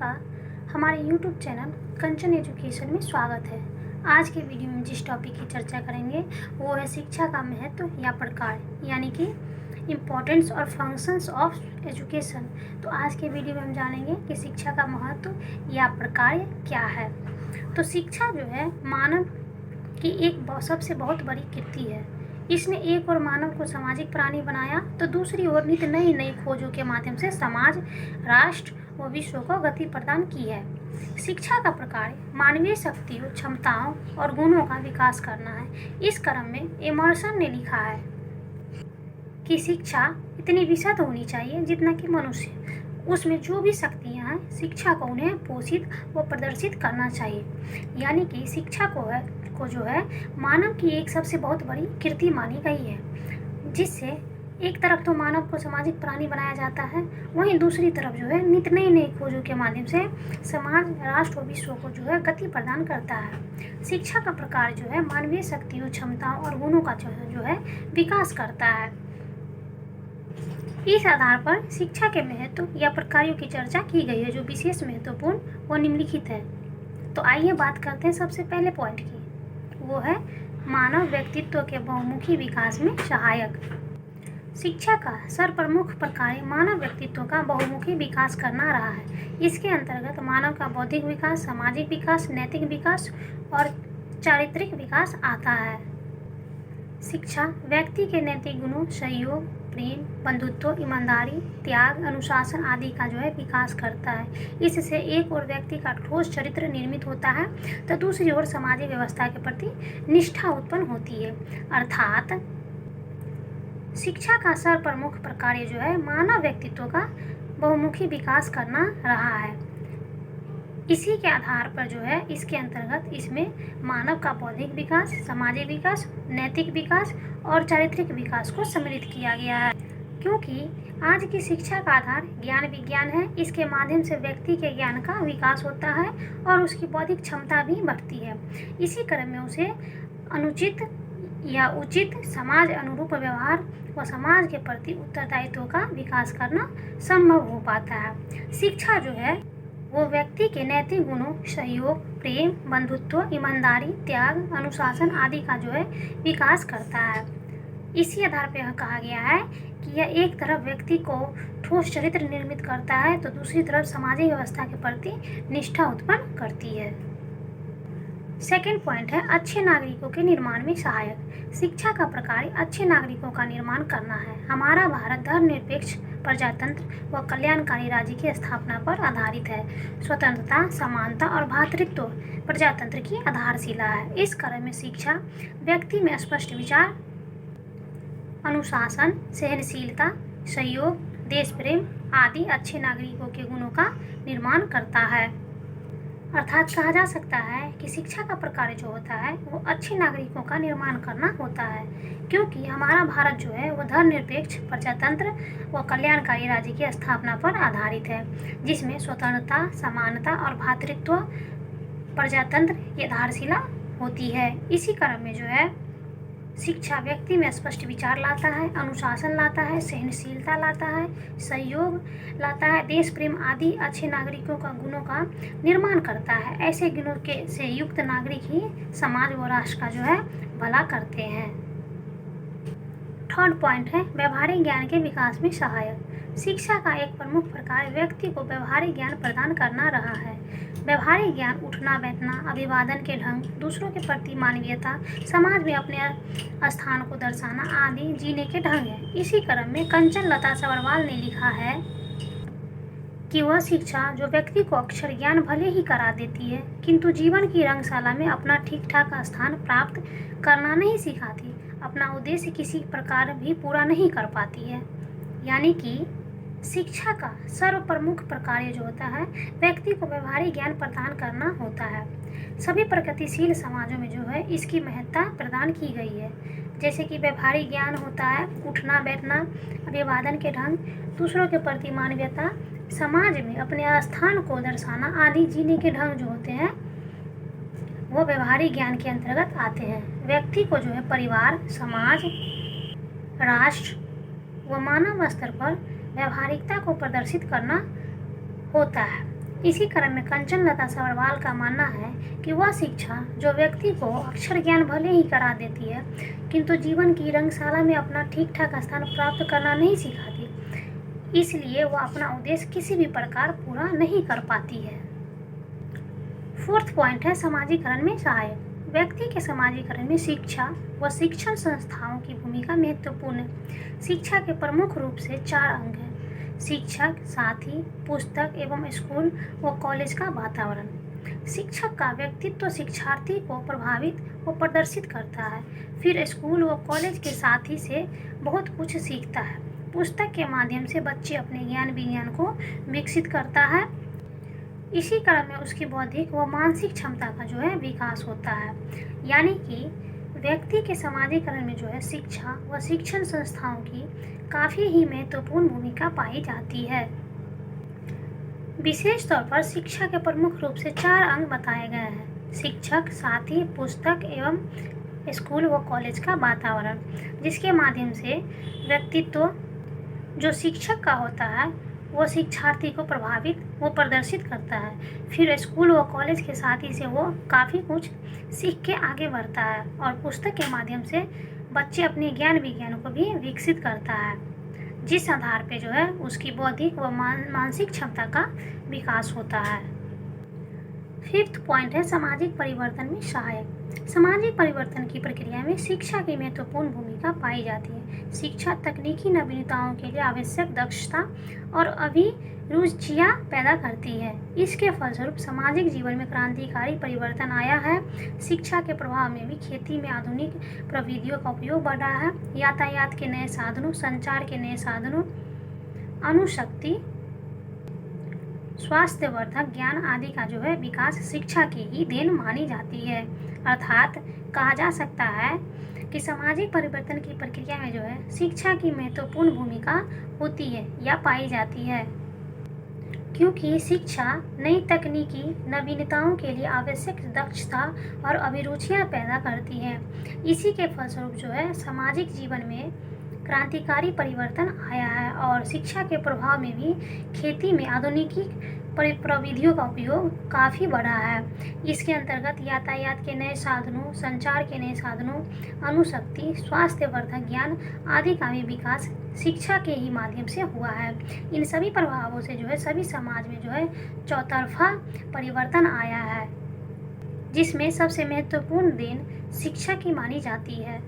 का हमारे YouTube channel कंचन education में स्वागत है। आज के वीडियो में जिस टॉपिक की चर्चा करेंगे वो है शिक्षा का महत्व या प्रकार, यानी कि इम्पोर्टेंस और फंक्शंस ऑफ एजुकेशन। तो आज के वीडियो में हम जानेंगे कि शिक्षा का महत्व या प्रकार क्या है। तो शिक्षा जो है मानव की एक सबसे बहुत बड़ी कृति है। इसने एक और मानव को सामाजिक प्राणी बनाया तो दूसरी ओर नित्य नई नई खोजों के माध्यम से समाज, राष्ट्र व विश्व को गति प्रदान की है। शिक्षा का प्रकार मानवीय शक्तियों, क्षमताओं और गुणों का विकास करना है। इस क्रम में एमर्सन ने लिखा है कि शिक्षा इतनी विशद होनी चाहिए जितना कि मनुष्य, उसमें जो भी शक्तियाँ हैं शिक्षा को उन्हें पोषित व प्रदर्शित करना चाहिए। यानी कि शिक्षा को जो है मानव की एक सबसे बहुत बड़ी कृति मानी गई है, जिससे एक तरफ तो मानव को सामाजिक प्राणी बनाया जाता है, वहीं दूसरी तरफ जो है नित्य नई नई खोजों के माध्यम से समाज, राष्ट्र और विश्व को जो है गति प्रदान करता है। शिक्षा का प्रकार जो है मानवीय शक्तियों, क्षमताओं और गुणों का जो है विकास करता है। इस आधार पर शिक्षा के महत्व या प्रकारों की चर्चा की गई है, जो विशेष महत्वपूर्ण व निम्नलिखित है। तो आइए बात करते हैं सबसे पहले पॉइंट की, वो है मानव व्यक्तित्व के बहुमुखी विकास में सहायक। शिक्षा का सर्वप्रमुख प्रकार मानव व्यक्तित्व का बहुमुखी विकास करना रहा है। इसके अंतर्गत मानव का बौद्धिक विकास, सामाजिक विकास, नैतिक विकास और चारित्रिक विकास आता है। शिक्षा व्यक्ति के नैतिक गुणों, सहयोग, प्रेम, बंधुत्व, ईमानदारी, त्याग, अनुशासन आदि का जो है विकास करता है। इससे एक और व्यक्ति का ठोस चरित्र निर्मित होता है तो दूसरी ओर सामाजिक व्यवस्था के प्रति निष्ठा उत्पन्न होती है। अर्थात शिक्षा का सर्वप्रमुख प्रकार जो है मानव व्यक्तित्व का बहुमुखी विकास करना रहा है। इसी के आधार पर जो है इसके अंतर्गत इसमें मानव का बौद्धिक विकास, सामाजिक विकास, नैतिक विकास और चारित्रिक विकास को सम्मिलित किया गया है। क्योंकि आज की शिक्षा का आधार ज्ञान विज्ञान है, इसके माध्यम से व्यक्ति के ज्ञान का विकास होता है और उसकी बौद्धिक क्षमता भी बढ़ती है। इसी क्रम में उसे अनुचित या उचित समाज अनुरूप व्यवहार व समाज के प्रति उत्तरदायित्व का विकास करना संभव हो पाता है। शिक्षा जो है वो व्यक्ति के नैतिक गुणों, सहयोग, प्रेम, बंधुत्व, ईमानदारी, त्याग, अनुशासन आदि का जो है विकास करता है। इसी आधार पर कहा गया है कि यह एक तरफ व्यक्ति को ठोस चरित्र निर्मित करता है तो दूसरी तरफ सामाजिक व्यवस्था के प्रति निष्ठा उत्पन्न करती है। सेकेंड पॉइंट है अच्छे नागरिकों के निर्माण में सहायक। शिक्षा का प्रकार अच्छे नागरिकों का निर्माण करना है। हमारा भारत धर्मनिरपेक्ष, प्रजातंत्र व कल्याणकारी राज्य की स्थापना पर आधारित है। स्वतंत्रता, समानता और भ्रातृत्व प्रजातंत्र की आधारशिला है। इस क्रम में शिक्षा व्यक्ति में स्पष्ट विचार, अनुशासन, सहनशीलता, सहयोग, देश प्रेम आदि अच्छे नागरिकों के गुणों का निर्माण करता है। अर्थात कहा जा सकता है कि शिक्षा का प्रकार जो होता है वो अच्छे नागरिकों का निर्माण करना होता है, क्योंकि हमारा भारत जो है वो धर्मनिरपेक्ष, प्रजातंत्र व कल्याणकारी राज्य की स्थापना पर आधारित है, जिसमें स्वतंत्रता, समानता और भ्रातृत्व प्रजातंत्र की आधारशिला होती है। इसी क्रम में जो है शिक्षा व्यक्ति में स्पष्ट विचार लाता है, अनुशासन लाता है, सहनशीलता लाता है, सहयोग लाता है, देश प्रेम आदि अच्छे नागरिकों का गुणों का निर्माण करता है। ऐसे गुणों के से युक्त नागरिक ही समाज व राष्ट्र का जो है भला करते हैं। थर्ड पॉइंट है व्यवहारिक ज्ञान के विकास में सहायक। शिक्षा का एक प्रमुख प्रकार व्यक्ति को व्यवहारिक ज्ञान प्रदान करना रहा है। व्यवहारिक ज्ञान उठना बैठना, अभिवादन के ढंग, दूसरों के प्रति मानवीयता, समाज में अपने स्थान को दर्शाना आदि जीने के ढंग है। इसी क्रम में कंचन लता सबरवाल ने लिखा है कि वह शिक्षा जो व्यक्ति को अक्षर ज्ञान भले ही करा देती है, किंतु जीवन की रंगशाला में अपना ठीक ठाक स्थान प्राप्त करना नहीं सिखाती, अपना उद्देश्य किसी प्रकार भी पूरा नहीं कर पाती है। यानी कि शिक्षा का सर्वप्रमुख प्रकार जो होता है व्यक्ति को व्यवहारिक ज्ञान प्रदान करना होता है। सभी प्रगतिशील समाजों में जो है इसकी महत्ता प्रदान की गई है। जैसे कि व्यवहारिक ज्ञान होता है उठना बैठना, अभिवादन के ढंग, दूसरों के प्रति मानवीयता, समाज में अपने स्थान को दर्शाना आदि जीने के ढंग जो होते हैं वो व्यवहारिक ज्ञान के अंतर्गत आते हैं। व्यक्ति को जो है परिवार, समाज, राष्ट्र व मानव स्तर पर व्यवहारिकता को प्रदर्शित करना होता है। इसी क्रम में कंचन लता सभरवाल का मानना है कि वह शिक्षा जो व्यक्ति को अक्षर ज्ञान भले ही करा देती है, किंतु जीवन की रंगशाला में अपना ठीक ठाक स्थान प्राप्त करना नहीं सिखाती, इसलिए वह अपना उद्देश्य किसी भी प्रकार पूरा नहीं कर पाती है। फोर्थ पॉइंट है समाजीकरण में सहायक। व्यक्ति के समाजीकरण में शिक्षा व शिक्षण संस्थाओं की भूमिका महत्वपूर्ण है। शिक्षा के प्रमुख रूप से 4 अंग हैं: शिक्षक, साथी, पुस्तक एवं स्कूल व कॉलेज का वातावरण। शिक्षक का व्यक्तित्व शिक्षार्थी को प्रभावित व प्रदर्शित करता है। फिर स्कूल व कॉलेज के साथी से बहुत कुछ सीखता है। पुस्तक के माध्यम से बच्चे अपने ज्ञान विज्ञान को विकसित करता है। इसी क्रम में उसकी बौद्धिक व मानसिक क्षमता का जो है विकास होता है। यानी कि व्यक्ति के समाजीकरण में जो है शिक्षा व शिक्षण संस्थाओं की काफ़ी ही महत्वपूर्ण भूमिका पाई जाती है। विशेष तौर पर शिक्षा के प्रमुख रूप से 4 अंग बताए गए हैं: शिक्षक, साथी, पुस्तक एवं स्कूल व कॉलेज का वातावरण, जिसके माध्यम से व्यक्तित्व जो शिक्षक का होता है वो शिक्षार्थी को प्रभावित व प्रदर्शित करता है। फिर स्कूल व कॉलेज के साथी से वो काफ़ी कुछ सीख के आगे बढ़ता है और पुस्तक के माध्यम से बच्चे अपने ज्ञान विज्ञान को भी विकसित करता है, जिस आधार पे जो है उसकी बौद्धिक व मानसिक क्षमता का विकास होता है। फिफ्थ पॉइंट है सामाजिक परिवर्तन में सहायक। सामाजिक परिवर्तन की प्रक्रिया में शिक्षा की महत्वपूर्ण भूमिका पाई जाती है। शिक्षा तकनीकी नवीनताओं के लिए आवश्यक दक्षता और अभिरुचियाँ पैदा करती है। इसके फलस्वरूप सामाजिक जीवन में क्रांतिकारी परिवर्तन आया है। शिक्षा के प्रभाव में भी खेती में आधुनिक प्रविधियों का उपयोग बढ़ा है। यातायात के नए साधनों, संचार के नए साधनों, अणुशक्ति, स्वास्थ्यवर्धक ज्ञान आदि का जो है विकास शिक्षा की ही देन मानी जाती है। अर्थात कहा जा सकता है कि सामाजिक परिवर्तन की प्रक्रिया में जो है शिक्षा की महत्वपूर्ण भूमिका होती है या पाई जाती है, क्योंकि शिक्षा नई तकनीकी नवीनताओं के लिए आवश्यक दक्षता और अभिरुचियां पैदा करती है। इसी के फलस्वरूप जो है सामाजिक जीवन में क्रांतिकारी परिवर्तन आया है और शिक्षा के प्रभाव में भी खेती में आधुनिकी प्रविधियों का उपयोग काफ़ी बढ़ा है। इसके अंतर्गत यातायात के नए साधनों, संचार के नए साधनों, अणुशक्ति, स्वास्थ्यवर्धक ज्ञान आदि का भी विकास शिक्षा के ही माध्यम से हुआ है। इन सभी प्रभावों से जो है सभी समाज में जो है चौतरफा परिवर्तन आया है, जिसमें सबसे महत्वपूर्ण देन शिक्षा की मानी जाती है।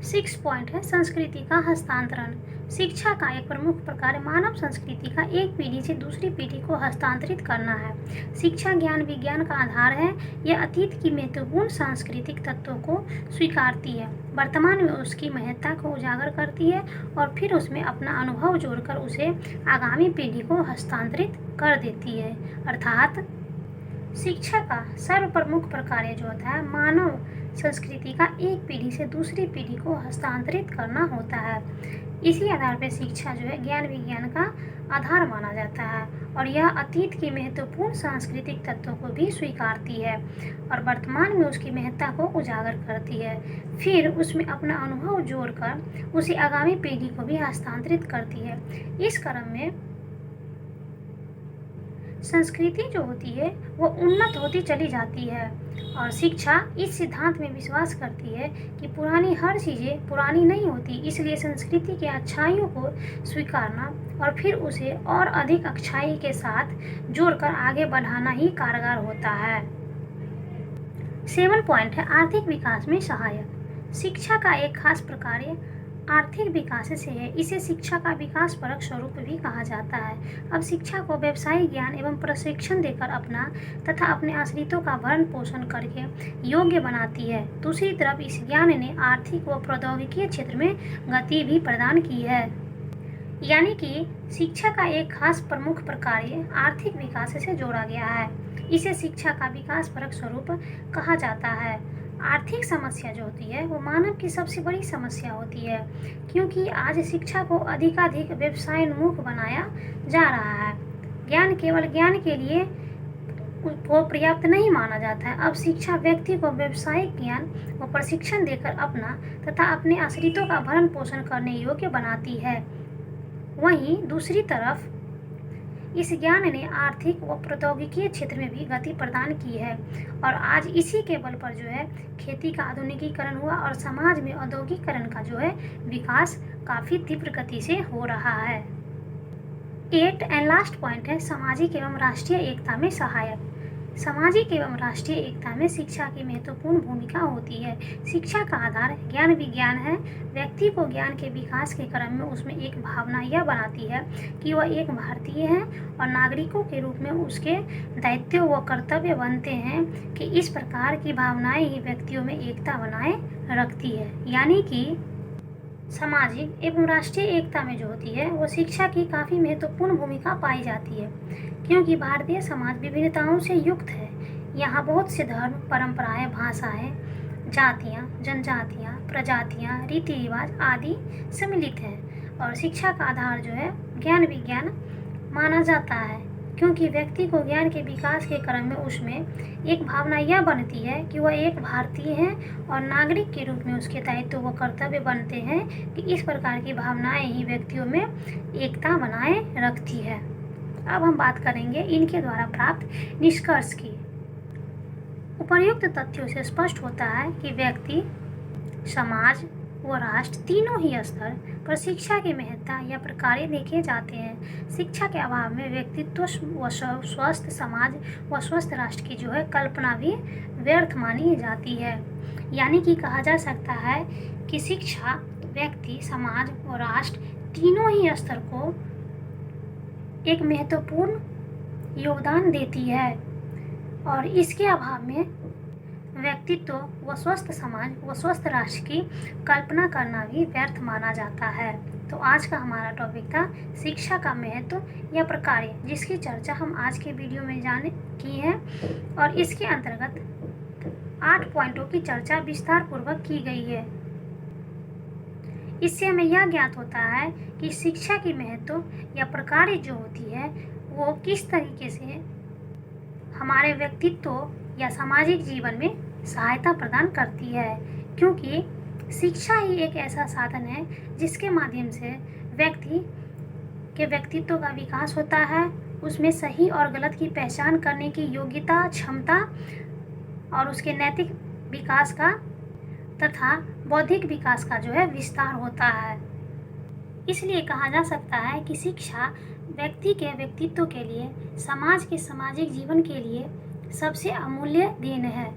6 पॉइंट है संस्कृति का हस्तांतरण। शिक्षा का एक प्रमुख प्रकार मानव संस्कृति का एक पीढ़ी से दूसरी पीढ़ी को हस्तांतरित करना है। शिक्षा ज्ञान विज्ञान का आधार है। यह अतीत की महत्वपूर्ण सांस्कृतिक तत्वों को स्वीकारती है, वर्तमान में उसकी महत्ता को उजागर करती है और फिर उसमें अपना अनुभव जोड़कर उसे आगामी पीढ़ी को हस्तांतरित कर देती है। अर्थात शिक्षा का सर्वप्रमुख प्रकार जो होता है मानव संस्कृति का एक पीढ़ी से दूसरी पीढ़ी को हस्तांतरित करना होता है। इसी आधार पर शिक्षा जो है ज्ञान विज्ञान का आधार माना जाता है और यह अतीत की महत्वपूर्ण सांस्कृतिक तत्वों को भी स्वीकारती है और वर्तमान में उसकी महत्ता को उजागर करती है। फिर उसमें अपना अनुभव जोड़कर उसे आगामी पीढ़ी को भी हस्तांतरित करती है। इस क्रम में संस्कृति जो होती है वो उन्नत होती चली जाती है और शिक्षा इस सिद्धांत में विश्वास करती है कि पुरानी हर चीज़ें पुरानी नहीं होती, इसलिए संस्कृति के अच्छाइयों को स्वीकारना और फिर उसे और अधिक अच्छाई के साथ जोड़कर आगे बढ़ाना ही कारगर होता है। 7 पॉइंट है आर्थिक विकास में सहायक। शिक्षा का एक खास प्रकार आर्थिक विकास से है। इसे शिक्षा का विकास परक स्वरूप भी कहा जाता है। अब शिक्षा को व्यवसायिक ज्ञान एवं प्रशिक्षण देकर अपना तथा अपने आश्रितों का भरण पोषण करके योग्य बनाती है। दूसरी तरफ इस ज्ञान ने आर्थिक व प्रौद्योगिकीय क्षेत्र में गति भी प्रदान की है। यानी कि शिक्षा का एक खास प्रमुख प्रकार आर्थिक विकास से जोड़ा गया है। इसे शिक्षा का विकास परक स्वरूप कहा जाता है। आर्थिक समस्या जो होती है वो मानव की सबसे बड़ी समस्या होती है, क्योंकि आज शिक्षा को अधिकाधिक व्यवसायोन्मुख बनाया जा रहा है। ज्ञान केवल ज्ञान के लिए वो पर्याप्त नहीं माना जाता है। अब शिक्षा व्यक्ति को व्यवसायिक ज्ञान व प्रशिक्षण देकर अपना तथा अपने आश्रितों का भरण पोषण करने योग्य बनाती है। वहीं दूसरी तरफ इस ज्ञान ने आर्थिक व प्रौद्योगिकीय क्षेत्र में भी गति प्रदान की है और आज इसी के बल पर जो है खेती का आधुनिकीकरण हुआ और समाज में औद्योगिकरण का जो है विकास काफ़ी तीव्र गति से हो रहा है। 8 एंड लास्ट पॉइंट है सामाजिक एवं राष्ट्रीय एकता में सहायक। सामाजिक एवं राष्ट्रीय एकता में शिक्षा की महत्वपूर्ण भूमिका होती है। शिक्षा का आधार ज्ञान विज्ञान है। व्यक्ति को ज्ञान के विकास के क्रम में उसमें एक भावना यह बनाती है कि वह एक भारतीय है और नागरिकों के रूप में उसके दायित्व व कर्तव्य बनते हैं कि इस प्रकार की भावनाएं ही व्यक्तियों में एकता बनाए रखती है। यानी कि सामाजिक एवं राष्ट्रीय एकता में जो होती है वो शिक्षा की काफ़ी महत्वपूर्ण भूमिका पाई जाती है, क्योंकि भारतीय समाज विभिन्नताओं से युक्त है। यहाँ बहुत से धर्म, परंपराएं, भाषाएं, जातियाँ, जनजातियाँ, प्रजातियाँ, रीति रिवाज आदि सम्मिलित हैं और शिक्षा का आधार जो है ज्ञान विज्ञान माना जाता है, क्योंकि व्यक्ति को ज्ञान के विकास के क्रम में उसमें एक भावना यह बनती है कि वह एक भारतीय है और नागरिक के रूप में उसके दायित्व व कर्तव्य बनते हैं कि इस प्रकार की भावनाएं ही व्यक्तियों में एकता बनाए रखती है। अब हम बात करेंगे इनके द्वारा प्राप्त निष्कर्ष की। उपर्युक्त तथ्यों से स्पष्ट होता है कि व्यक्ति, समाज व राष्ट्र तीनों ही स्तर पर शिक्षा की महत्ता या प्रकार्य देखे जाते हैं। शिक्षा के अभाव में व्यक्तित्व व स्वस्थ समाज व स्वस्थ राष्ट्र की जो है कल्पना भी व्यर्थ मानी जाती है। यानी कि कहा जा सकता है कि शिक्षा व्यक्ति, समाज और राष्ट्र तीनों ही स्तर को एक महत्वपूर्ण योगदान देती है और इसके अभाव में व्यक्तित्व व स्वस्थ समाज व स्वस्थ राष्ट्र की कल्पना करना भी व्यर्थ माना जाता है। तो आज का हमारा टॉपिक था शिक्षा का महत्व या प्रकार्य, जिसकी चर्चा हम आज के वीडियो में जाने की है और इसके अंतर्गत 8 पॉइंटों की चर्चा विस्तार पूर्वक की गई है। इससे हमें यह ज्ञात होता है कि शिक्षा की महत्व या प्रकार्य जो होती है वो किस तरीके से हमारे व्यक्तित्व या सामाजिक जीवन में सहायता प्रदान करती है, क्योंकि शिक्षा ही एक ऐसा साधन है जिसके माध्यम से व्यक्ति के व्यक्तित्व का विकास होता है, उसमें सही और गलत की पहचान करने की योग्यता, क्षमता और उसके नैतिक विकास का तथा बौद्धिक विकास का जो है विस्तार होता है। इसलिए कहा जा सकता है कि शिक्षा व्यक्ति के व्यक्तित्व के लिए, समाज के सामाजिक जीवन के लिए सबसे अमूल्य देन है।